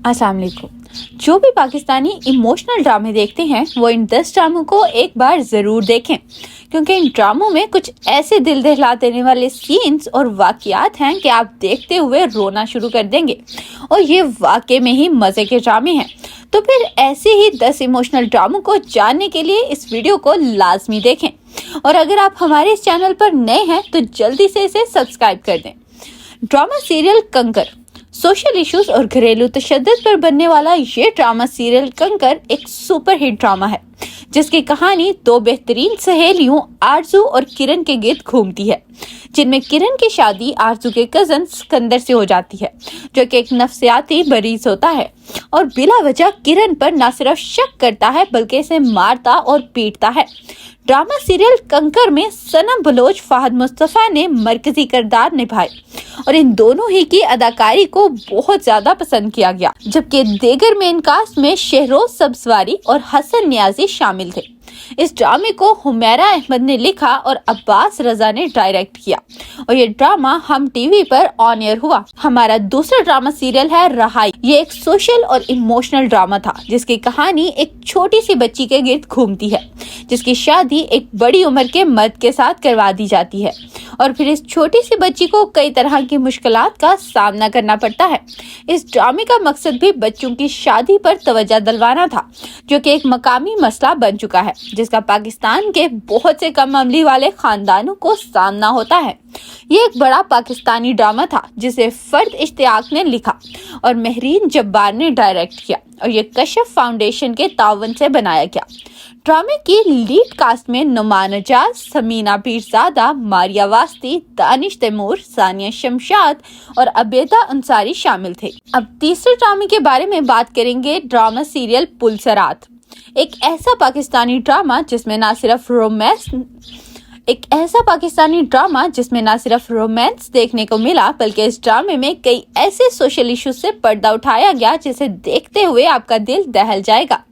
अस्सलाम वालेकुम। जो भी पाकिस्तानी इमोशनल ड्रामे देखते हैं वो इन 10 ड्रामों को एक बार ज़रूर देखें, क्योंकि इन ड्रामों में कुछ ऐसे दिल दहला देने वाले सीन्स और वाक़यात हैं कि आप देखते हुए रोना शुरू कर देंगे, और ये वाकई में ही मज़े के ड्रामे हैं। तो फिर ऐसे ही 10 इमोशनल ड्रामों को जानने के लिए इस वीडियो को लाजमी देखें, और अगर आप हमारे इस चैनल पर नए हैं तो जल्दी से इसे सब्सक्राइब कर दें। ड्रामा सीरियल कंकर सोशल इश्यूज और घरेलू तशद्दुद पर बनने वाला ये ड्रामा सीरियल कंकर एक सुपर हिट ड्रामा है, जिसकी कहानी दो बेहतरीन सहेलियों आरजू और किरण के गिर्द घूमती है, जिनमें किरण की शादी आरजू के कजन सिकंदर से हो जाती है, जो कि एक नफ्सियाती मरीज होता है और बिला वजह किरण पर न सिर्फ शक करता है बल्कि इसे मारता और पीटता है। ड्रामा सीरियल कंकर में सनम बलोच फहद मुस्तफा ने मरकजी किरदार निभाए और इन दोनों ही की अदाकारी को बहुत ज्यादा पसंद किया गया, जबकि दीगर मेन कास्ट में शहरोज सब्जवारी और हसन नियाजी शामिल थे। इस ड्रामे को हुमैरा अहमद ने लिखा और अब्बास रजा ने डायरेक्ट किया, और ये ड्रामा हम टीवी पर ऑन एयर हुआ। हमारा दूसरा ड्रामा सीरियल है रहाई। ये एक सोशल और इमोशनल ड्रामा था, जिसकी कहानी एक छोटी सी बच्ची के गिर्द घूमती है, जिसकी शादी एक बड़ी उम्र के मर्द के साथ करवा दी जाती है, और फिर इस छोटी सी बच्ची को कई तरह की मुश्किलात का सामना करना पड़ता है। इस ड्रामे का मकसद भी बच्चों की शादी पर तवज्जो दिलवाना था, जो कि एक मकामी मसला बन चुका है, जिसका पाकिस्तान के बहुत से कम अमली वाले खानदानों को सामना होता है। ये एक बड़ा पाकिस्तानी ड्रामा था, जिसे फर्द इश्तियाक ने लिखा और महरीन जब्बार ने डायरेक्ट किया, और ये कशफ फाउंडेशन के तावन से बनाया गया। ड्रामे की लीड कास्ट में नुमान एजाज, समीना पीरजादा, मारिया वास्ती, दानिश तैमूर, सानिया शमशाद और अबेदा अंसारी शामिल थे। अब तीसरे ड्रामे के बारे में बात करेंगे, ड्रामा सीरियल पुलसरात। एक ऐसा पाकिस्तानी ड्रामा जिसमें ना सिर्फ रोमांस देखने को मिला, बल्कि इस ड्रामे में कई ऐसे सोशल इश्यूज से पर्दा उठाया गया जिसे देखते हुए आपका दिल दहल जाएगा।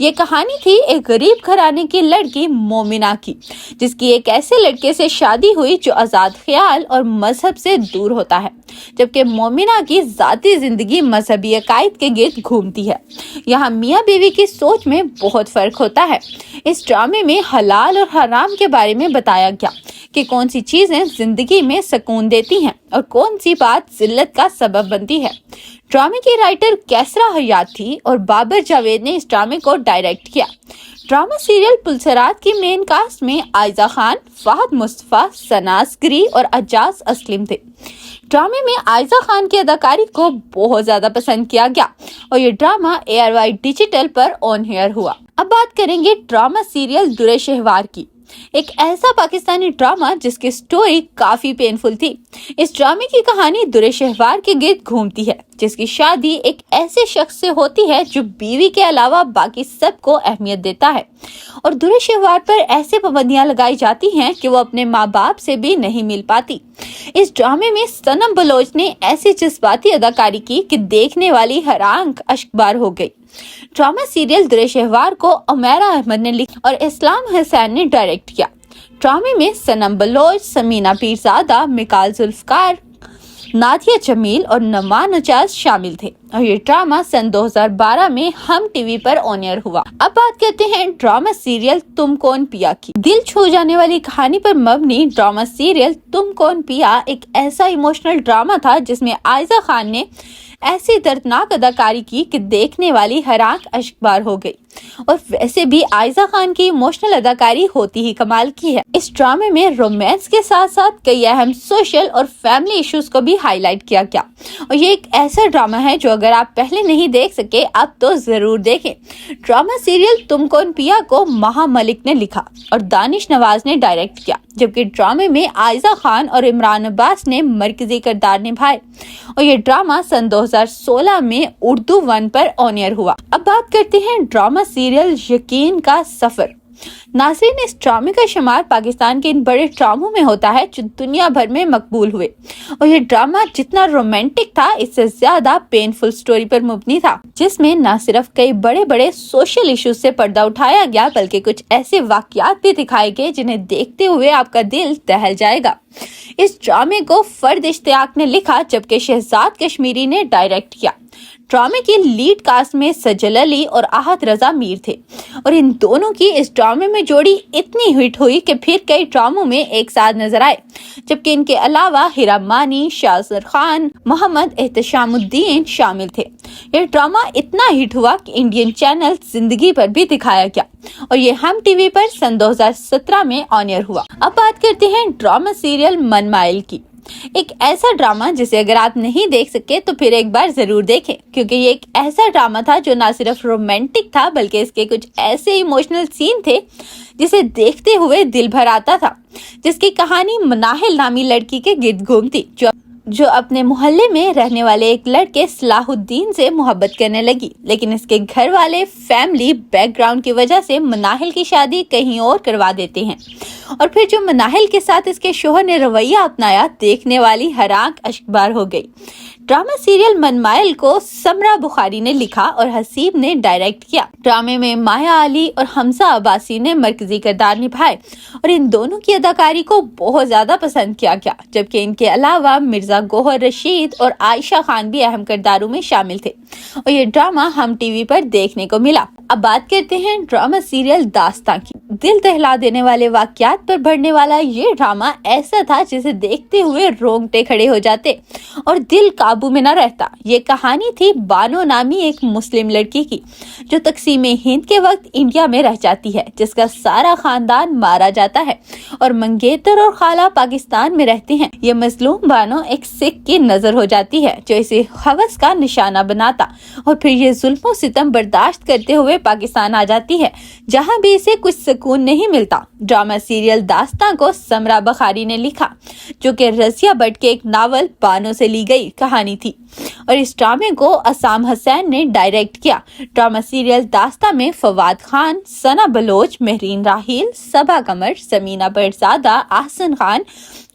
ये कहानी थी एक गरीब घराने की लड़की मोमिना की, जिसकी एक ऐसे लड़के से शादी हुई जो आजाद ख्याल और मजहब से दूर होता है, जबकि मोमिना की जाती जिंदगी मजहबी अकायद के गिर्द घूमती है। यहाँ मियाँ बीवी की सोच में बहुत फर्क होता है। इस ड्रामे में हलाल और हराम के बारे में बताया गया कि कौन सी चीजें जिंदगी में सुकून देती हैं और कौन सी बात जिल्लत का सबब बनती है। ड्रामे की राइटर कैसरा हयात थी और बाबर जावेद ने इस ड्रामे को डायरेक्ट किया। ड्रामा सीरियल पुलसरात की मेन कास्ट में आयजा खान, फहद मुस्तफा, सनाज गिरी और अजाज असलिम थे। ड्रामे में आयजा खान की अदाकारी को बहुत ज्यादा पसंद किया गया, और ये ड्रामा ARY डिजिटल पर ऑन एयर हुआ। अब बात करेंगे ड्रामा सीरियल दुरे शहवार की। एक ऐसा पाकिस्तानी ड्रामा जिसकी स्टोरी काफी पेनफुल थी। इस ड्रामे की कहानी दुरे शहवार के गिर्द घूमती है, जिसकी शादी एक ऐसे शख्स से होती है जो बीवी के अलावा बाकी सबको अहमियत देता है, और दुरे शहवार पर ऐसे पाबंदियां लगाई जाती हैं कि वो अपने माँ बाप से भी नहीं मिल पाती। इस ड्रामे में सनम बलोच ने ऐसी जज्बाती अदाकारी की कि देखने वाली हर आंख अश्कबार हो गई। ड्रामा सीरियल दुरे शहवार को उमैरा अहमद ने लिखा और इस्लाम हुसैन ने डायरेक्ट किया। ड्रामे में सनम बलोच, समीना पीरजादा, मिकाल जुल्फकार, नादिया जमील और नुमान एजाज शामिल थे, और ये ड्रामा सन 2012 में हम टीवी पर ऑन एयर हुआ। अब बात करते हैं ड्रामा सीरियल तुम कौन पिया की। दिल छू जाने वाली कहानी पर मबनी ड्रामा सीरियल तुम कौन पिया एक ऐसा इमोशनल ड्रामा था जिसमें आयजा खान ने ऐसी दर्दनाक अदाकारी की कि देखने वाली हर आंख अश्कबार हो गई, और वैसे भी आयजा खान की इमोशनल अदाकारी होती ही कमाल की है। इस ड्रामे में रोमांस के साथ साथ कई अहम सोशल और फैमिली इश्यूज को भी हाईलाइट किया गया, और ये एक ऐसा ड्रामा है जो अगर आप पहले नहीं देख सके आप तो जरूर देखें। ड्रामा सीरियल तुम कौन पिया को महा मलिक ने लिखा और दानिश नवाज ने डायरेक्ट किया, जबकि ड्रामे में आयजा खान और इमरान अब्बास ने मरकजी किरदार निभाए, और ये ड्रामा सन 2016 में उर्दू 1 पर ऑन एयर हुआ। अब बात करते हैं ड्रामा सीरियल यकीन का सफर। नाज़रीन, इस ड्रामे का शुमार पाकिस्तान के इन बड़े ड्रामों में होता है जो दुनिया भर में मकबूल हुए, और ये ड्रामा जितना रोमांटिक था इससे ज्यादा पेनफुल स्टोरी पर मुबनी था, जिसमें न सिर्फ कई बड़े बड़े सोशल इश्यूज से पर्दा उठाया गया बल्कि कुछ ऐसे वाकयात भी दिखाए गए जिन्हें देखते हुए आपका दिल दहल जाएगा। इस ड्रामे को फर्द इश्तियाक ने लिखा जबकि शहजाद कश्मीरी ने डायरेक्ट किया। ड्रामे की लीड कास्ट में सजल अली और आहत रजा मीर थे और इन दोनों की इस ड्रामे में जोड़ी इतनी हिट हुई कि फिर कई ड्रामों में एक साथ नजर आए, जबकि इनके अलावा हीरा मानी, शाहजर खान, मोहम्मद एहतशामुद्दीन शामिल थे। यह ड्रामा इतना हिट हुआ कि इंडियन चैनल जिंदगी पर भी दिखाया गया और ये हम टीवी पर सन 2017 में ऑन एयर हुआ। अब बात करते हैं ड्रामा सीरियल मनमाइल की, एक ऐसा ड्रामा जिसे अगर आप नहीं देख सके तो फिर एक बार जरूर देखें, क्योंकि ये एक ऐसा ड्रामा था जो ना सिर्फ रोमांटिक था बल्कि इसके कुछ ऐसे इमोशनल सीन थे जिसे देखते हुए दिल भर आता था, जिसकी कहानी मनाहिल नामी लड़की के गिर्द घूमती जो अपने मोहल्ले में रहने वाले एक लड़के सलाहुद्दीन से मोहब्बत करने लगी, लेकिन इसके घर वाले फैमिली बैकग्राउंड की वजह से मनाहिल की शादी कहीं और करवा देते हैं और फिर जो मनाहिल के साथ इसके शोहर ने रवैया अपनाया, देखने वाली हर आंख अश्कबार हो गई। ड्रामा सीरियल मनमाइल को समरा बुखारी ने लिखा और हसीब ने डायरेक्ट किया। ड्रामे में माया अली और हमजा अब्बासी ने मरकजी किरदार निभाए और इन दोनों की अदाकारी को बहुत ज्यादा पसंद किया गया, जबकि इनके अलावा मिर्जा गौहर रशीद और आयशा खान भी अहम किरदारों में शामिल थे और ये ड्रामा हम टीवी पर देखने को मिला। अब बात करते हैं ड्रामा सीरियल दास्तां की। दिल दहला देने वाले वाकयात पर बढ़ने वाला ये ड्रामा ऐसा था जिसे देखते हुए रोंगटे खड़े हो जाते और दिल काबू में न रहता। ये कहानी थी बानो नामी एक मुस्लिम लड़की की जो तकसीमे हिंद के वक्त इंडिया में रह जाती है, जिसका सारा खानदान मारा जाता है और मंगेतर और खाला पाकिस्तान में रहते हैं। ये मजलूम बानो एक सिख की नजर हो जाती है जो इसे हवस का निशाना बनाता और फिर ये जुल्म सितम बर्दाश्त करते हुए पाकिस्तान आ जाती है, जहां भी इसे कुछ सुकून नहीं मिलता। ड्रामा सीरियल दास्तां को समरा बुखारी ने लिखा, जो कि रजिया भट्ट के एक नावल बानो से ली गई कहानी थी और इस ड्रामे को असाम हसैन ने डायरेक्ट किया। ड्रामा सीरियल दास्तां में फवाद खान, सना बलोच, महरीन राहील, सबा कमर, समीना बरजादा, आहसन खान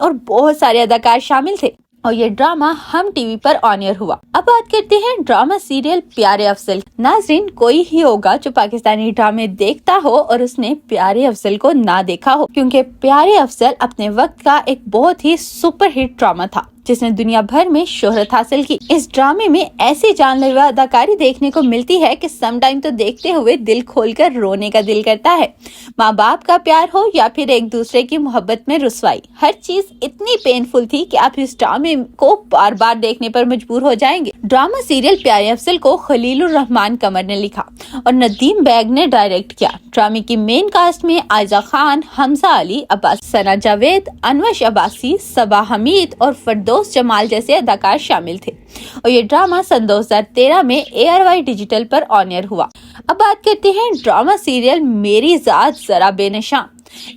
और बहुत सारे अदाकार शामिल थे और ये ड्रामा हम टीवी पर ऑन एयर हुआ। अब बात करते हैं ड्रामा सीरियल प्यारे अफजल। नाज़रीन, कोई ही होगा जो पाकिस्तानी ड्रामे देखता हो और उसने प्यारे अफजल को ना देखा हो, क्योंकि प्यारे अफजल अपने वक्त का एक बहुत ही सुपरहिट ड्रामा था जिसने दुनिया भर में शोहरत हासिल की। इस ड्रामे में ऐसी जानलेवा अदाकारी देखने को मिलती है कि सम टाइम तो देखते हुए दिल खोलकर रोने का दिल करता है। माँ बाप का प्यार हो या फिर एक दूसरे की मोहब्बत में रुसवाई, हर चीज इतनी पेनफुल थी कि आप इस ड्रामे को बार बार देखने पर मजबूर हो जाएंगे। ड्रामा सीरियल प्यारे अफजल को खलीलुर रहमान कमर ने लिखा और नदीम बैग ने डायरेक्ट किया। ड्रामे की मेन कास्ट में आयजा खान, हमजा अली, अब्बास, सना जावेद, अनवश अब्बासी, सबा हमीद और फरदौस जमाल जैसे अदाकार शामिल थे और ये ड्रामा सन 2013 में ARY डिजिटल पर ऑन एयर हुआ। अब बात करते हैं ड्रामा सीरियल मेरी जात जरा बेनशा,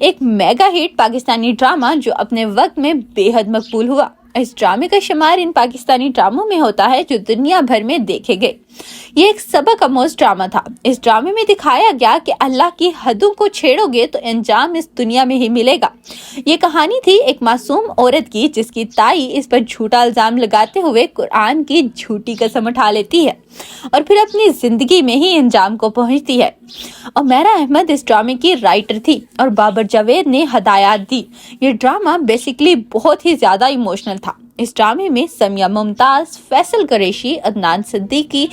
एक मेगा हिट पाकिस्तानी ड्रामा जो अपने वक्त में बेहद मकबूल हुआ। इस ड्रामे का शुमार इन पाकिस्तानी ड्रामों में होता है जो दुनिया भर में देखे गए। ये एक सबक आमोज ड्रामा था। इस ड्रामे में दिखाया गया कि अल्लाह की हदों को छेड़ोगे तो अंजाम इस दुनिया में ही मिलेगा। ये कहानी थी एक मासूम औरत की जिसकी ताई इस पर झूठा इल्जाम लगाते हुए कुरान की झूठी कसम उठा लेती है और फिर अपनी जिंदगी में ही अंजाम को पहुंचती है। और मेरा अहमद इस ड्रामे की राइटर थी और बाबर जावेद ने हदायत दी। ये ड्रामा बेसिकली बहुत ही ज्यादा इमोशनल था। इस ड्रामे में समिया मुमताज, फैसल कुरैशी, अदनान सिद्दीकी,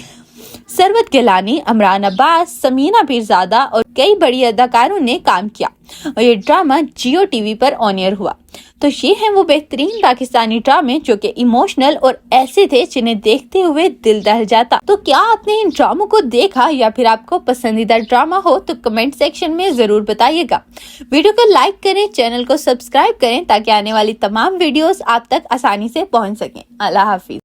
सरवत गिलानी, अमरान अब्बास, समीना पीरजादा और कई बड़ी अदाकारों ने काम किया और ये ड्रामा जियो टीवी पर ऑन एयर हुआ। तो ये हैं वो बेहतरीन पाकिस्तानी ड्रामे जो कि इमोशनल और ऐसे थे जिन्हें देखते हुए दिल दहल जाता। तो क्या आपने इन ड्रामों को देखा या फिर आपको पसंदीदा ड्रामा हो तो कमेंट सेक्शन में जरूर बताइएगा। वीडियो को लाइक करें, चैनल को सब्सक्राइब करें ताकि आने वाली तमाम वीडियोस आप तक आसानी से पहुंच सकें। अल्लाह हाफिज।